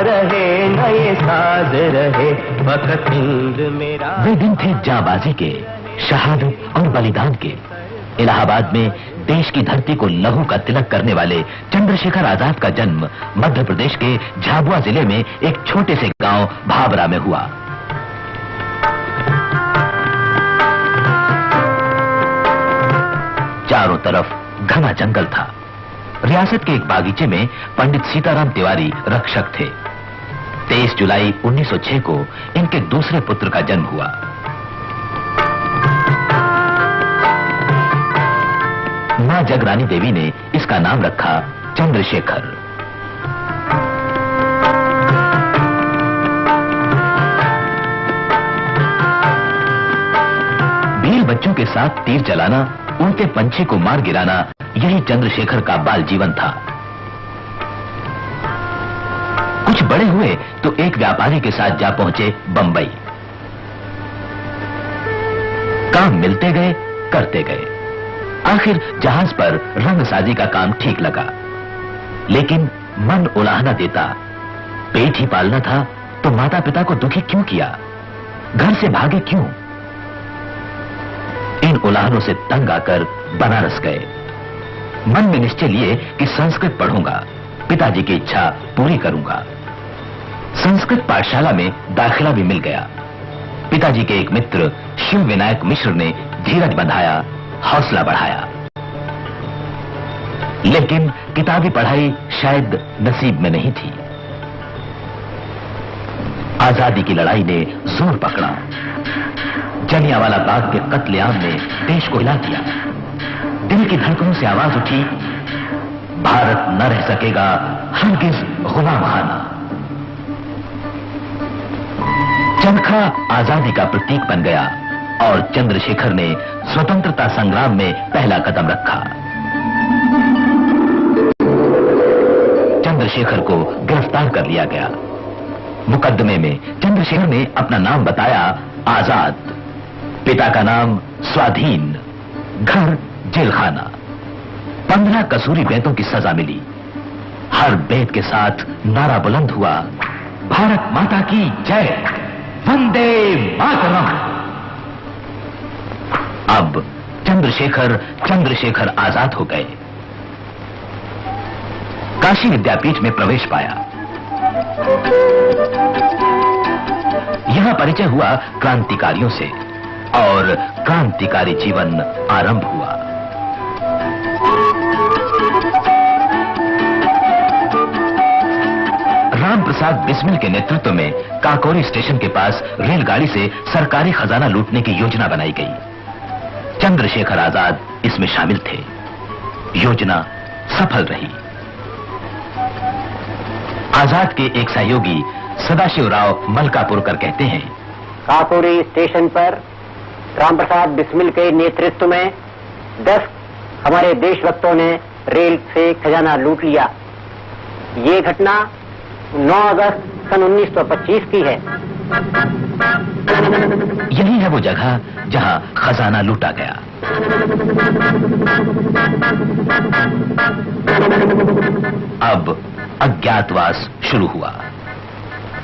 रहे नए साज रहे वक्त हिंद मेरा। वे दिन थे जांबाजी के, शहादत और बलिदान के। इलाहाबाद में देश की धरती को लहू का तिलक करने वाले चंद्रशेखर आजाद का जन्म मध्य प्रदेश के झाबुआ जिले में एक छोटे से गांव भाबरा में हुआ। चारों तरफ घना जंगल था। रियासत के एक बागीचे में पंडित सीताराम तिवारी रक्षक थे। 23 जुलाई 1906 को इनके दूसरे पुत्र का जन्म हुआ। मां जगरानी देवी ने इसका नाम रखा चंद्रशेखर। भील बच्चों के साथ तीर चलाना, उड़ते पंछी को मार गिराना, यही चंद्रशेखर का बाल जीवन था। कुछ बड़े हुए तो एक व्यापारी के साथ जा पहुंचे बंबई। काम मिलते गए, करते गए। आखिर जहाज पर रंगसाजी का काम ठीक लगा, लेकिन मन उलाहना देता। पेट ही पालना था तो माता पिता को दुखी क्यों किया? घर से भागे क्यों? इन उलाहनों से तंग आकर बनारस गए। मन में निश्चय लिए कि संस्कृत पढ़ूंगा, पिताजी की इच्छा पूरी करूंगा। संस्कृत पाठशाला में दाखिला भी मिल गया। पिताजी के एक मित्र शिव विनायक मिश्र ने धीरज बंधाया, हौसला बढ़ाया। लेकिन किताबी पढ़ाई शायद नसीब में नहीं थी। आजादी की लड़ाई ने जोर पकड़ा। जलियांवाला बाग के कत्लेआम ने देश को हिला दिया। दिल की धड़कनों से आवाज उठी, भारत न रह सकेगा हरगिज गुलाम खाना। चरखा आजादी का प्रतीक बन गया और चंद्रशेखर ने स्वतंत्रता संग्राम में पहला कदम रखा। चंद्रशेखर को गिरफ्तार कर लिया गया। मुकदमे में चंद्रशेखर ने अपना नाम बताया आजाद, पिता का नाम स्वाधीन, घर जेलखाना। 15 कसूरी बेतों की सजा मिली। हर बेत के साथ नारा बुलंद हुआ, भारत माता की जय, वंदे मातरम। अब चंद्रशेखर आजाद हो गए। काशी विद्यापीठ में प्रवेश पाया। यहां परिचय हुआ क्रांतिकारियों से और क्रांतिकारी जीवन आरंभ हुआ। राम प्रसाद बिस्मिल के नेतृत्व में काकोरी स्टेशन के पास रेलगाड़ी से सरकारी खजाना लूटने की योजना बनाई गई। चंद्रशेखर आजाद इसमें शामिल थे। योजना सफल रही। आजाद के एक सहयोगी सदाशिवराव मलकापुरकर कहते हैं, काकोरी स्टेशन पर रामप्रसाद बिस्मिल के नेतृत्व में 10 हमारे देशभक्तों ने रेल से खजाना लूट लिया। ये घटना 9 अगस्त सन 1925 की है। यही है वो जगह जहां खजाना लूटा गया। अब अज्ञातवास शुरू हुआ।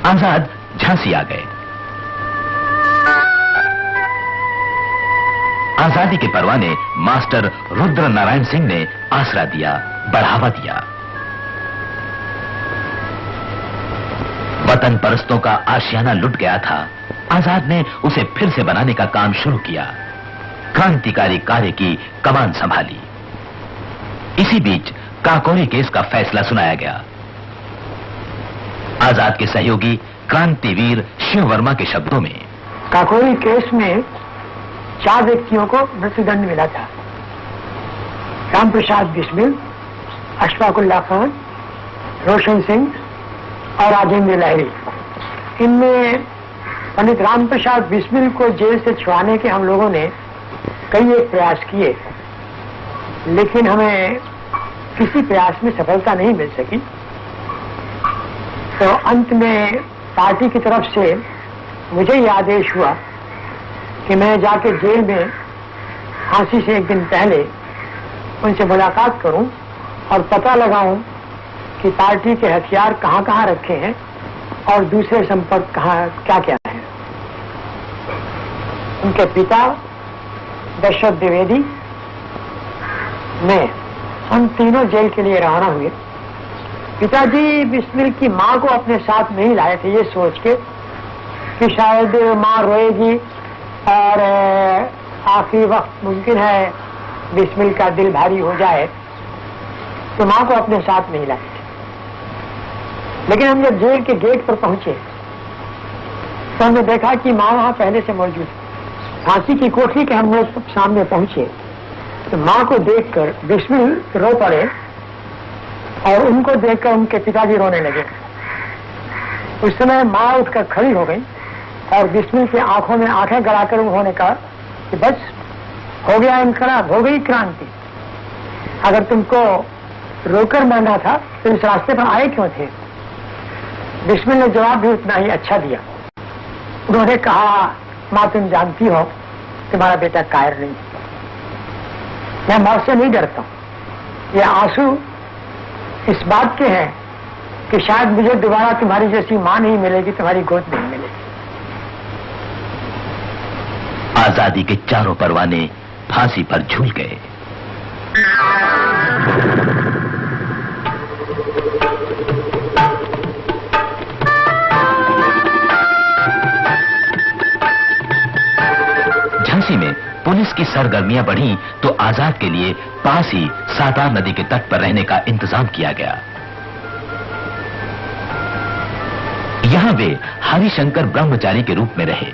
आजाद झांसी आ गए। आजादी के परवाने मास्टर रुद्र नारायण सिंह ने आसरा दिया, बढ़ावा दिया। वतन परस्तों का आशियाना लुट गया था। आजाद ने उसे फिर से बनाने का काम शुरू किया। क्रांतिकारी कार्य की कमान संभाली। इसी बीच काकोरी केस का फैसला सुनाया गया। आजाद के सहयोगी क्रांतिवीर शिव वर्मा के शब्दों में, काकोरी केस में 4 व्यक्तियों को मृत्युदंड मिला था। रामप्रसाद बिस्मिल, अशफाकुल्ला खान, रोशन सिंह और राजेंद्र लाहिड़ी। इनमें पंडित रामप्रसाद बिस्मिल को जेल से छुड़ाने के हम लोगों ने कई एक प्रयास किए, लेकिन हमें किसी प्रयास में सफलता नहीं मिल सकी। तो अंत में पार्टी की तरफ से मुझे ये आदेश हुआ कि मैं जाके जेल में फांसी से एक दिन पहले उनसे मुलाकात करूं और पता लगाऊं कि पार्टी के हथियार कहां-कहां रखे हैं और दूसरे संपर्क कहाँ क्या क्या है। उनके पिता दशरथ द्विवेदी में हम तीनों जेल के लिए रवाना हुए। पिताजी बिस्मिल की मां को अपने साथ नहीं लाए थे, ये सोच के कि शायद मां रोएगी और आखिरी वक्त मुमकिन है बिस्मिल का दिल भारी हो जाए, तो मां को अपने साथ नहीं लाए थे। लेकिन हम जब जेल के गेट पर पहुंचे तो हमने देखा कि मां वहां पहले से मौजूद है। फांसी की कोठरी के हम लोग सामने पहुंचे तो मां को देखकर बिस्मिल रो पड़े और उनको देखकर उनके पिताजी रोने लगे। उस समय मां उठकर खड़ी हो गई और बिस्मिल की आंखों में आंखें गड़ाकर उन्होंने कहा कि बस हो गया इनकलाब, हो गई क्रांति। अगर तुमको रोकर मारना था तो इस रास्ते पर आए क्यों थे? बिस्मिल ने जवाब भी उतना ही अच्छा दिया। उन्होंने कहा, मां तुम जानती हो तुम्हारा बेटा कायर नहीं, मैं मौत से नहीं डरता हूं। ये आंसू इस बात के हैं कि शायद मुझे दोबारा तुम्हारी जैसी मां नहीं मिलेगी, तुम्हारी गोद नहीं मिलेगी। आजादी के चारों परवाने फांसी पर झूल गए। झांसी में पुलिस की सरगर्मियां बढ़ी तो आजाद के लिए पास ही सातार नदी के तट पर रहने का इंतजाम किया गया। यहां वे हरिशंकर ब्रह्मचारी के रूप में रहे।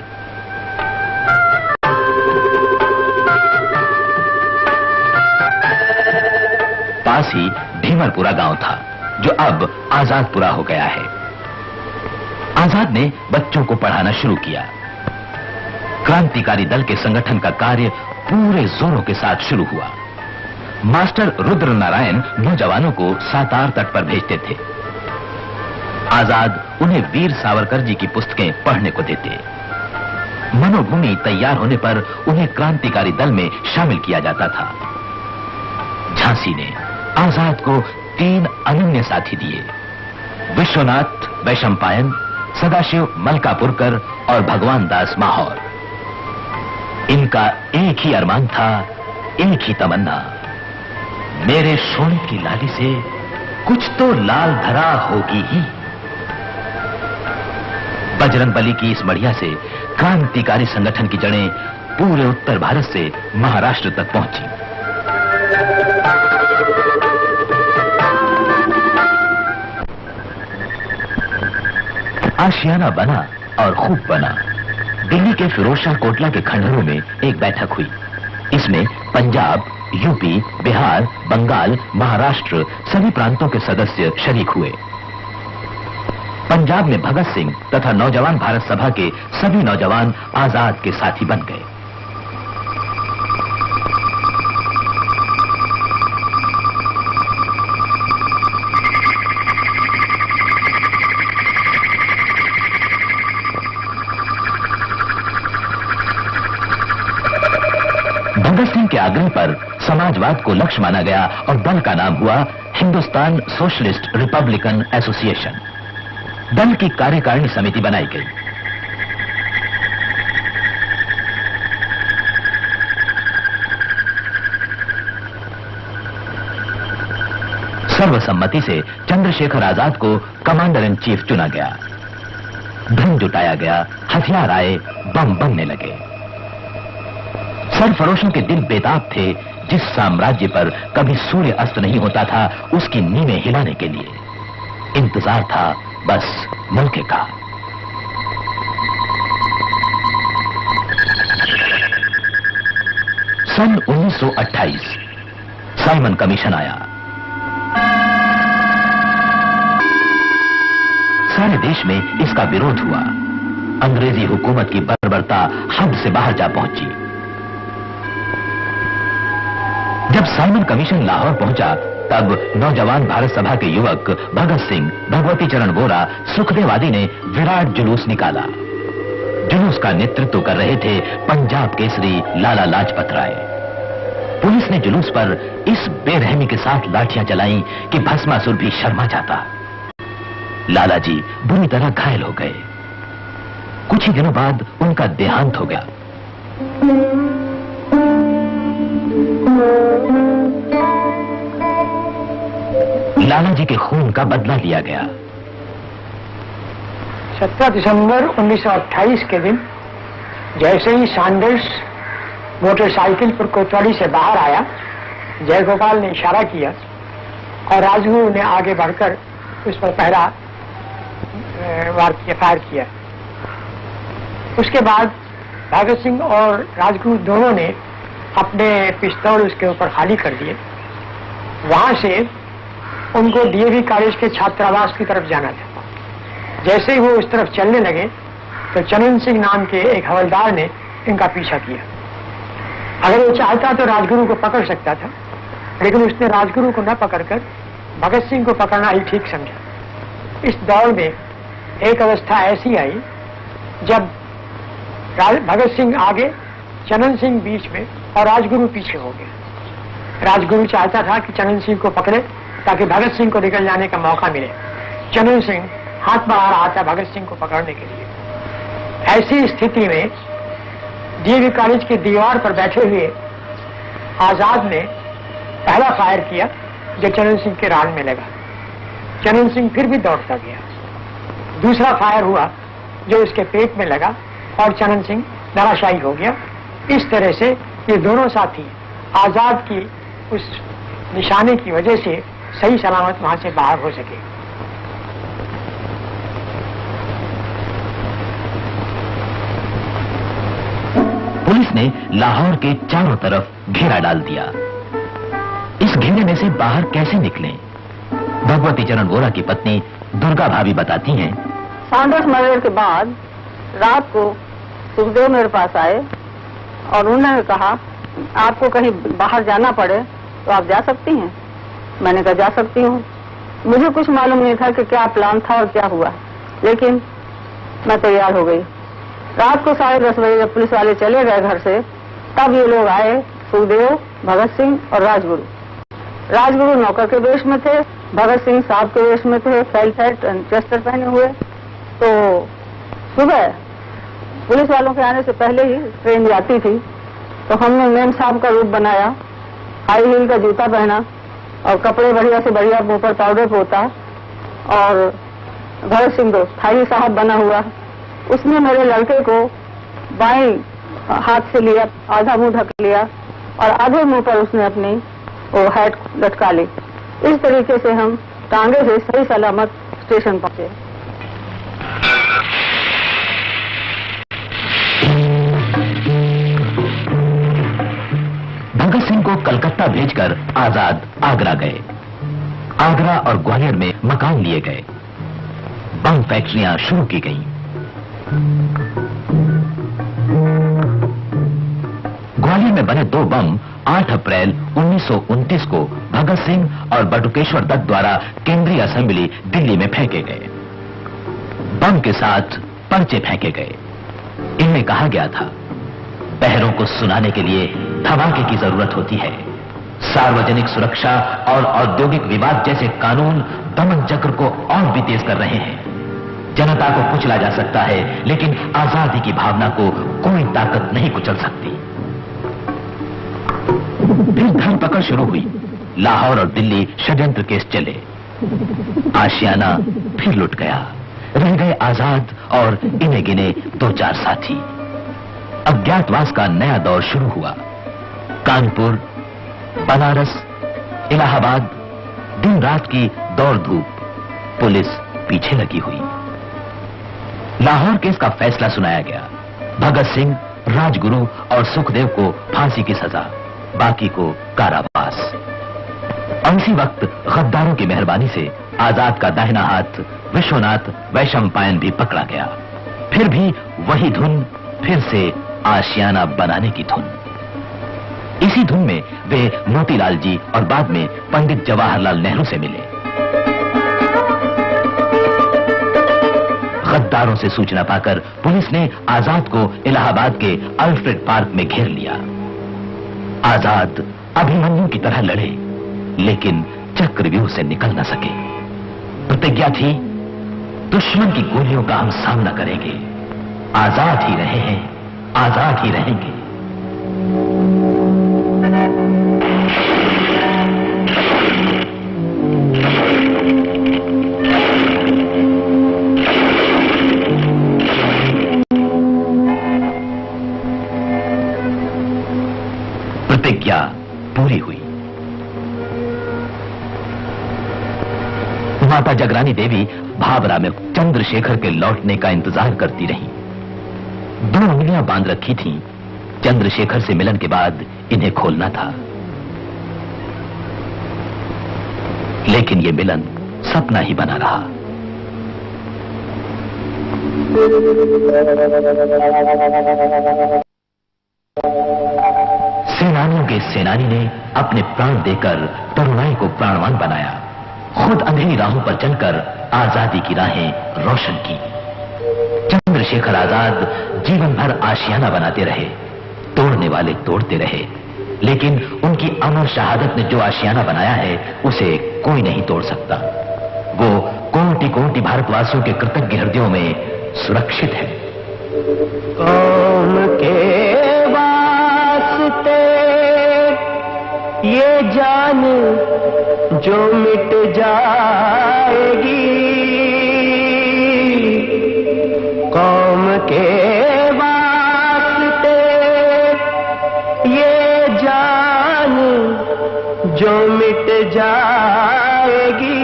पास ही भीमरपुरा गांव था जो अब आजादपुरा हो गया है। आजाद ने बच्चों को पढ़ाना शुरू किया। क्रांतिकारी दल के संगठन का कार्य पूरे जोरों के साथ शुरू हुआ। मास्टर रुद्र नारायण नौजवानों को सातार तट पर भेजते थे। आजाद उन्हें वीर सावरकर जी की पुस्तकें पढ़ने को देते। मनोभूमि तैयार होने पर उन्हें क्रांतिकारी दल में शामिल किया जाता था। झांसी ने आजाद को 3 अनन्य साथी दिए, विश्वनाथ वैशंपायन, सदाशिव मलकापुरकर और भगवान दास माहौर। इनका एक ही अरमान था, एक ही तमन्ना, मेरे सोने की लाली से कुछ तो लाल धरा होगी ही। बजरंगबली की इस बढ़िया से क्रांतिकारी संगठन की जड़ें पूरे उत्तर भारत से महाराष्ट्र तक पहुंची। आशियाना बना और खूब बना। दिल्ली के फिरोजशाह कोटला के खंडहरों में एक बैठक हुई। इसमें पंजाब, यूपी, बिहार, बंगाल, महाराष्ट्र सभी प्रांतों के सदस्य शरीक हुए। पंजाब में भगत सिंह तथा नौजवान भारत सभा के सभी नौजवान आजाद के साथी बन गए। भगत सिंह के आग्रह पर समाजवाद को लक्ष्य माना गया और दल का नाम हुआ हिंदुस्तान सोशलिस्ट रिपब्लिकन एसोसिएशन। दल की कार्यकारिणी समिति बनाई गई। सर्वसम्मति से चंद्रशेखर आजाद को कमांडर इन चीफ चुना गया। धन जुटाया गया, हथियार आए, बम बनने लगे। सरफरोशों के दिल बेताब थे। जिस साम्राज्य पर कभी सूर्य अस्त नहीं होता था, उसकी नींवें हिलाने के लिए इंतजार था बस मौके का। सन 1928 साइमन कमीशन आया। सारे देश में इसका विरोध हुआ। अंग्रेजी हुकूमत की बर्बरता हद से बाहर जा पहुंची। जब साइमन कमीशन लाहौर पहुंचा तब नौजवान भारत सभा के युवक भगत सिंह, भगवती चरण वोरा, सुखदेव आदि ने विराट जुलूस निकाला। जुलूस का नेतृत्व कर रहे थे पंजाब केसरी लाला लाजपत राय। पुलिस ने जुलूस पर इस बेरहमी के साथ लाठियां चलाई कि भस्मासुर भी शर्मा जाता। लाला जी बुरी तरह घायल हो गए। कुछ ही दिनों बाद उनका देहांत हो गया। लाला जी के खून का बदला लिया गया। 17 दिसंबर 1928 के दिन जैसे ही सैंडर्स मोटरसाइकिल पर कोतवाली से बाहर आया, जयगोपाल ने इशारा किया और राजगुरु ने आगे बढ़कर उस पर पहरा फायर किया। उसके बाद भगत सिंह और राजगुरु दोनों ने अपने पिस्तौल उसके ऊपर खाली कर दिए। वहां से उनको डीएवी कॉलेज के छात्रावास की तरफ जाना था। जैसे ही वो उस तरफ चलने लगे तो चनन सिंह नाम के एक हवलदार ने इनका पीछा किया। अगर वो चाहता तो राजगुरु को पकड़ सकता था, लेकिन उसने राजगुरु को न पकड़कर भगत सिंह को पकड़ना ही ठीक समझा। इस दौड़ में एक अवस्था ऐसी आई जब भगत सिंह आगे, चनन सिंह बीच में और राजगुरु पीछे हो गए। राजगुरु चाहता था कि चनन सिंह को पकड़े ताकि भगत सिंह को निकल जाने का मौका मिले। चनन सिंह हाथ बढ़ा रहा था भगत सिंह को पकड़ने के लिए। ऐसी स्थिति में डीएवी कॉलेज की दीवार पर बैठे हुए आजाद ने पहला फायर किया जो चनन सिंह के रान में लगा। चनन सिंह फिर भी दौड़ता गया। दूसरा फायर हुआ जो उसके पेट में लगा और चनन सिंह धराशायी हो गया। इस तरह से ये दोनों साथी आजाद की उस निशाने की वजह से सही सलामत वहां से बाहर हो सके। पुलिस ने लाहौर के चारों तरफ घेरा डाल दिया। इस घेरे में से बाहर कैसे निकलें? भगवती चरण वोरा की पत्नी दुर्गा भाभी बताती हैं। सैंडर्स मर्डर के बाद रात को सुखदेव मेरे पास आए और उन्होंने कहा आपको कहीं बाहर जाना पड़े तो आप जा सकती हैं। मैंने कहा जा सकती हूँ। मुझे कुछ मालूम नहीं था कि क्या प्लान था और क्या हुआ, लेकिन मैं तैयार हो गई। रात को 10:30 बजे जब पुलिस वाले चले गए घर से, तब ये लोग आए, सुखदेव, भगत सिंह और राजगुरु। राजगुरु नौकर के वेश में थे, भगत सिंह साहब के वेश में थे, फेल्ट हैट एंड चेस्टर पहने हुए। तो सुबह पुलिस वालों के आने से पहले ही ट्रेन जाती थी, तो हमने मेम साहब का रूप बनाया, हाई हील का जूता पहना और कपड़े बढ़िया से बढ़िया मुंह पर पाउडर पोता, और भगत सिंह तो थाई साहब बना हुआ। उसने मेरे लड़के को बाएं हाथ से लिया, आधा मुंह ढक लिया और आधे मुंह पर उसने अपनी वो हैट लटका ली। इस तरीके से हम टांगे से सही सलामत स्टेशन पहुंचे। भगत सिंह को कलकत्ता भेजकर आजाद आगरा गए। आगरा और ग्वालियर में मकान लिए गए। बम फैक्ट्रियां शुरू की गईं। ग्वालियर में बने 2 बम 8 अप्रैल 1929 को भगत सिंह और बटुकेश्वर दत्त द्वारा केंद्रीय असेंबली दिल्ली में फेंके गए। बम के साथ पर्चे फेंके गए। इनमें कहा गया था, पहरों को सुनाने के लिए धमाके की जरूरत होती है। सार्वजनिक सुरक्षा और औद्योगिक विवाद जैसे कानून दमन चक्र को और भी तेज कर रहे हैं। जनता को कुचला जा सकता है, लेकिन आजादी की भावना को कोई ताकत नहीं कुचल सकती। फिर धरपकड़ शुरू हुई। लाहौर और दिल्ली षड्यंत्र केस चले। आशियाना फिर लुट गया। रह गए आजाद और इन्हें गिने 2-4 साथी। अज्ञातवास का नया दौर शुरू हुआ। कानपुर, बनारस, इलाहाबाद, दिन रात की दौड़ धूप, पुलिस पीछे लगी हुई। लाहौर केस का फैसला सुनाया गया। भगत सिंह, राजगुरु और सुखदेव को फांसी की सजा, बाकी को कारावास। और इसी वक्त गद्दारों की मेहरबानी से आजाद का दाहिना हाथ विश्वनाथ वैशंपायन भी पकड़ा गया। फिर भी वही धुन, फिर से आशियाना बनाने की धुन। इसी धुन में वे मोतीलाल जी और बाद में पंडित जवाहरलाल नेहरू से मिले। गद्दारों से सूचना पाकर पुलिस ने आजाद को इलाहाबाद के अल्फ्रेड पार्क में घेर लिया। आजाद अभिमन्यु की तरह लड़े, लेकिन चक्रव्यूह से निकल न सके। प्रतिज्ञा थी, दुश्मन की गोलियों का हम सामना करेंगे। आजाद ही रहे हैं, आजाद ही रहेंगे। प्रतिज्ञा पूरी हुई। माता जगरानी देवी भावरा में चंद्रशेखर के लौटने का इंतजार करती रहीं। 2 उंगलियां बांध रखी थीं। चंद्रशेखर से मिलन के बाद इन्हें खोलना था, लेकिन यह मिलन सपना ही बना रहा। सेनानियों के सेनानी ने अपने प्राण देकर तरुणाई को प्राणवान बनाया। खुद अंधेरी राहों पर चलकर आजादी की राहें रोशन की। चंद्रशेखर आजाद जीवन भर आशियाना बनाते रहे, तोड़ने वाले तोड़ते रहे, लेकिन उनकी अमर शहादत ने जो आशियाना बनाया है उसे कोई नहीं तोड़ सकता। वो कोटि कोटि भारतवासियों के कृतज्ञ हृदयों में सुरक्षित है। कौम के वास्ते ये जान जो मिट जाएगी, कौम के वास्ते ये जान जो मिट जाएगी,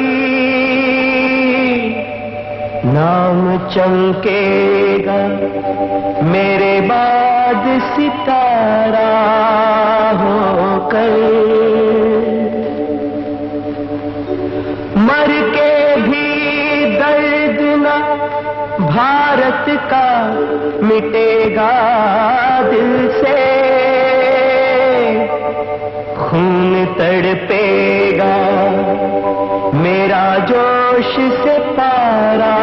नाम चमकेगा मेरे बाद सितारा होकर, मर के भी दर्द न भारत का मिटेगा दिल से, खून तड़पेगा मेरा जोश से पारा